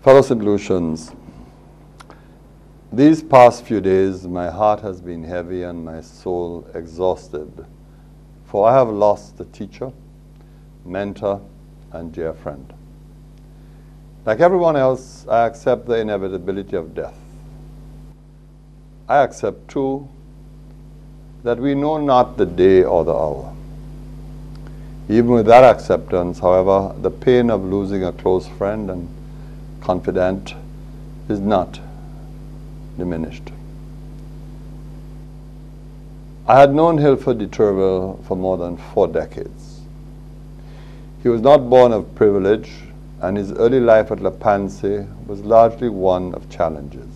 Fellow Saint Lucians, these past few days my heart has been heavy and my soul exhausted, for I have lost a teacher, mentor, and dear friend. Like everyone else, I accept the inevitability of death. I accept, too, that we know not the day or the hour. Even with that acceptance, however, the pain of losing a close friend and confidant is not diminished. I had known Hilford Deterville for more than 4 decades. He was not born of privilege, and his early life at La Panse was largely one of challenges.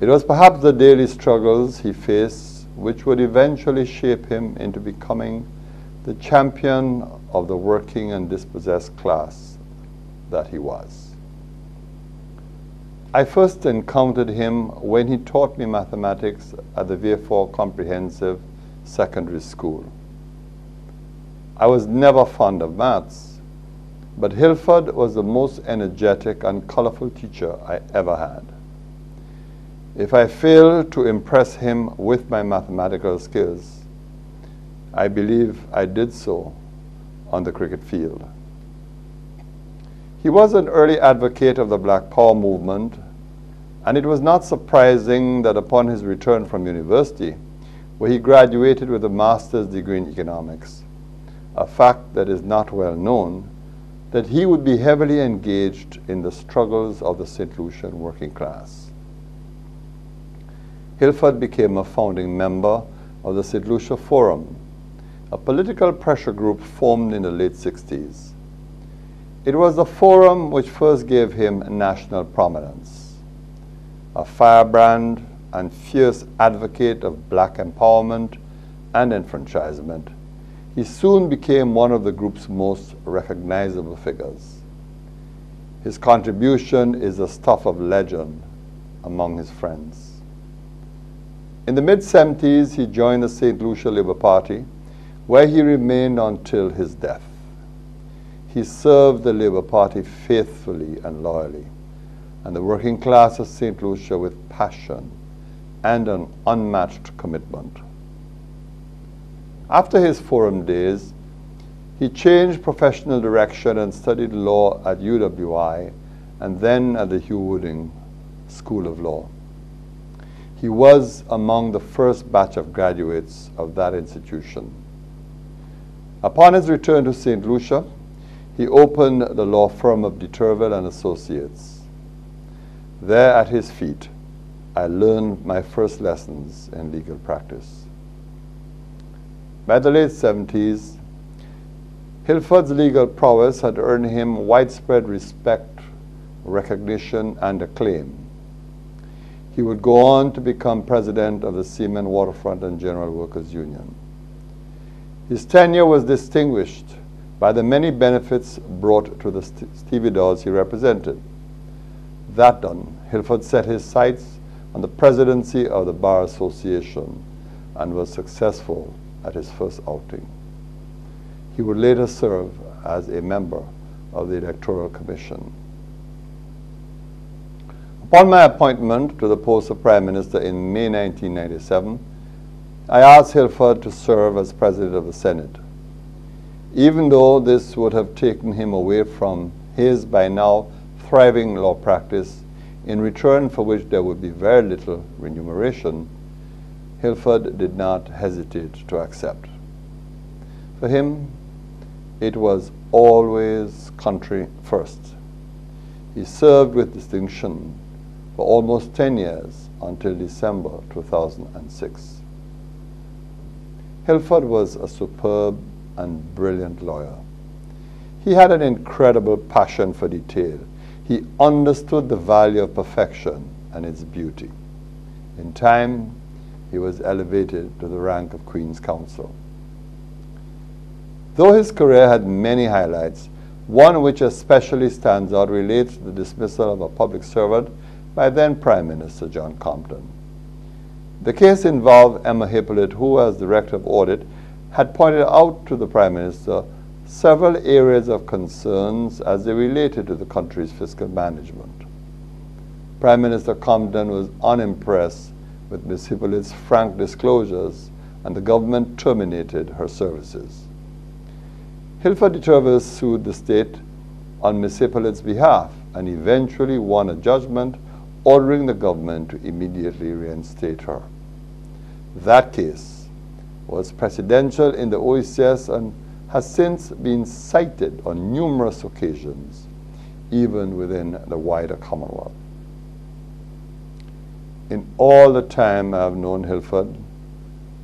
It was perhaps the daily struggles he faced which would eventually shape him into becoming the champion of the working and dispossessed class that he was. I first encountered him when he taught me mathematics at the Vieux-Fort Comprehensive Secondary School. I was never fond of maths, but Hilford was the most energetic and colorful teacher I ever had. If I failed to impress him with my mathematical skills, I believe I did so on the cricket field. He was an early advocate of the Black Power movement, and it was not surprising that upon his return from university, where he graduated with a master's degree in economics, a fact that is not well known, that he would be heavily engaged in the struggles of the Saint Lucian working class. Hilford became a founding member of the Saint Lucia Forum, a political pressure group formed in the late 60s. It was the Forum which first gave him national prominence. A firebrand and fierce advocate of black empowerment and enfranchisement, he soon became one of the group's most recognizable figures. His contribution is the stuff of legend among his friends. In the mid-70s, he joined the Saint Lucia Labour Party, where he remained until his death. He served the Labour Party faithfully and loyally, and the working class of Saint Lucia with passion and an unmatched commitment. After his Forum days, he changed professional direction and studied law at UWI and then at the Hugh Wooding School of Law. He was among the first batch of graduates of that institution. Upon his return to Saint Lucia, he opened the law firm of Deterville and Associates. There at his feet, I learned my first lessons in legal practice. By the late 70s, Hilford's legal prowess had earned him widespread respect, recognition, and acclaim. He would go on to become president of the Seamen Waterfront and General Workers Union. His tenure was distinguished by the many benefits brought to the stevedores he represented. That done, Hilford set his sights on the presidency of the Bar Association and was successful at his first outing. He would later serve as a member of the Electoral Commission. Upon my appointment to the post of Prime Minister in May 1997, I asked Hilford to serve as President of the Senate. Even though this would have taken him away from his by now thriving law practice, in return for which there would be very little remuneration, Hilford did not hesitate to accept. For him, it was always country first. He served with distinction for almost 10 years until December 2006. Hilford was a superb and brilliant lawyer. He had an incredible passion for detail. He understood the value of perfection and its beauty. In time, he was elevated to the rank of Queen's Counsel. Though his career had many highlights, one which especially stands out relates to the dismissal of a public servant by then Prime Minister John Compton. The case involved Emma Hippolyte, who, as Director of Audit, had pointed out to the Prime Minister several areas of concerns as they related to the country's fiscal management. Prime Minister Compton was unimpressed with Ms. Hippolyte's frank disclosures, and the government terminated her services. Hilford Deterville sued the state on Ms. Hippolyte's behalf and eventually won a judgment ordering the government to immediately reinstate her. That case was precedential in the OECS and has since been cited on numerous occasions, even within the wider Commonwealth. In all the time I have known Hilford,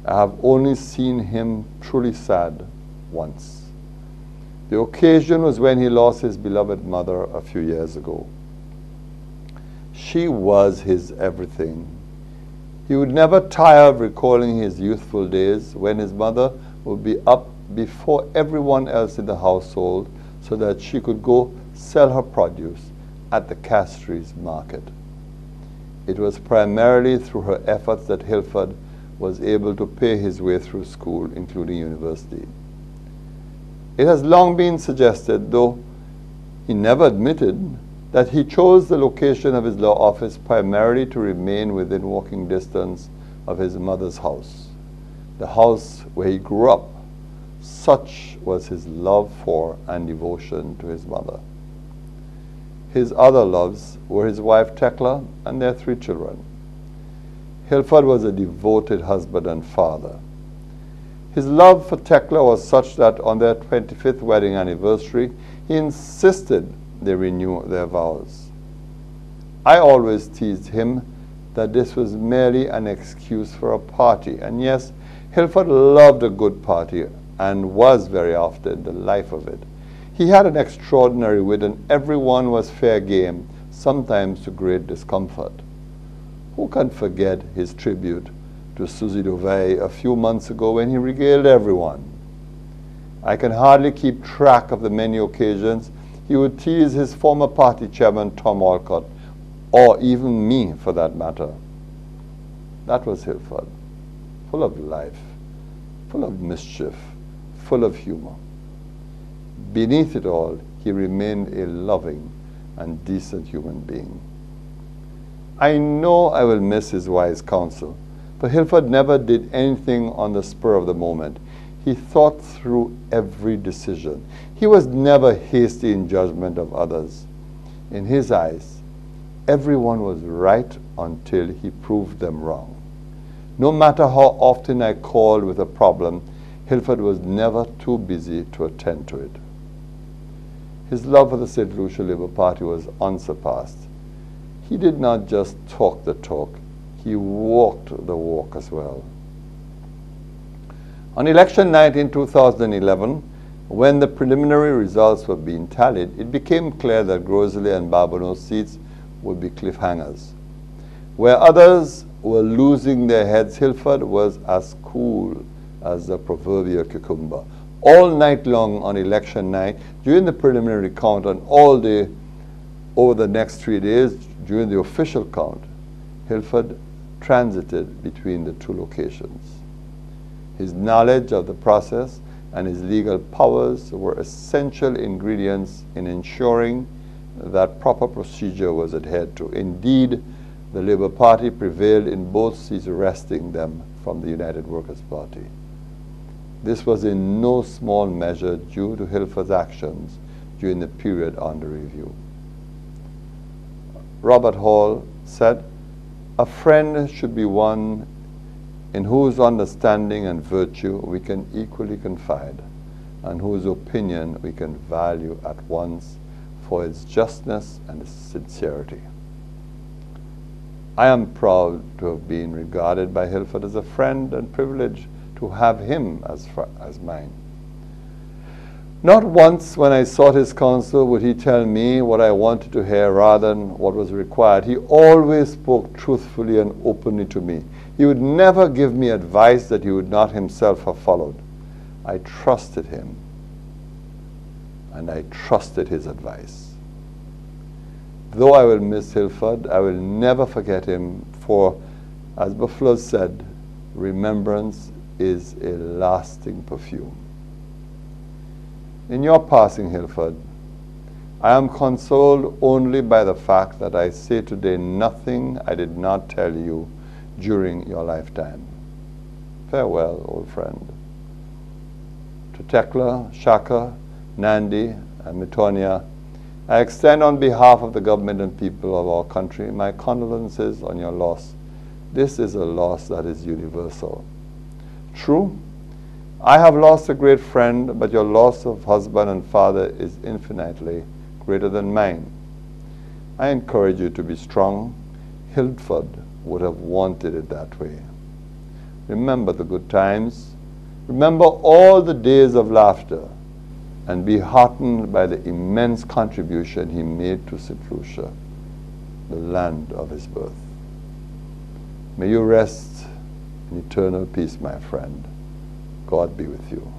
I have only seen him truly sad once. The occasion was when he lost his beloved mother a few years ago. She was his everything. He would never tire of recalling his youthful days when his mother would be up before everyone else in the household so that she could go sell her produce at the Castries market. It was primarily through her efforts that Hilford was able to pay his way through school, including university. It has long been suggested, though he never admitted, that he chose the location of his law office primarily to remain within walking distance of his mother's house, the house where he grew up. Such was his love for and devotion to his mother. His other loves were his wife Tekla and their 3 children. Hilford was a devoted husband and father. His love for Tekla was such that on their 25th wedding anniversary, he insisted they renew their vows. I always teased him that this was merely an excuse for a party, and yes, Hilford loved a good party and was very often the life of it. He had an extraordinary wit, and everyone was fair game, sometimes to great discomfort. Who can forget his tribute to Susie Dovey a few months ago when he regaled everyone? I can hardly keep track of the many occasions he would tease his former party chairman Tom Alcott, or even me for that matter. That was Hilford, full of life, full of mischief, full of humor. Beneath it all, he remained a loving and decent human being. I know I will miss his wise counsel, but Hilford never did anything on the spur of the moment. He thought through every decision. He was never hasty in judgment of others. In his eyes, everyone was right until he proved them wrong. No matter how often I called with a problem, Hilford was never too busy to attend to it. His love for the Saint Lucian Labour Party was unsurpassed. He did not just talk the talk, he walked the walk as well. On election night in 2011, when the preliminary results were being tallied, it became clear that Grosley and Barbonneau's seats would be cliffhangers. Where others were losing their heads, Hilford was as cool as the proverbial cucumber. All night long on election night, during the preliminary count, and all day over the next 3 days during the official count, Hilford transited between the 2 locations. His knowledge of the process and his legal powers were essential ingredients in ensuring that proper procedure was adhered to. Indeed, the Labour Party prevailed in both seats, wresting them from the United Workers' Party. This was in no small measure due to Hilford's actions during the period under review. Robert Hall said, "A friend should be one in whose understanding and virtue we can equally confide, and whose opinion we can value at once for its justness and its sincerity." I am proud to have been regarded by Hilford as a friend and privileged to have him as mine. Not once when I sought his counsel would he tell me what I wanted to hear rather than what was required. He always spoke truthfully and openly to me. He would never give me advice that he would not himself have followed. I trusted him, and I trusted his advice. Though I will miss Hilford, I will never forget him, for, as Buffalo said, remembrance is a lasting perfume. In your passing, Hilford, I am consoled only by the fact that I say today nothing I did not tell you during your lifetime. Farewell, old friend. To Tekla, Shaka, Nandi, and Mitonia, I extend on behalf of the government and people of our country my condolences on your loss. This is a loss that is universal. True, I have lost a great friend, but your loss of husband and father is infinitely greater than mine. I encourage you to be strong. Hilford would have wanted it that way. Remember the good times. Remember all the days of laughter, and be heartened by the immense contribution he made to Saint Lucia, the land of his birth. May you rest in eternal peace, my friend. God be with you.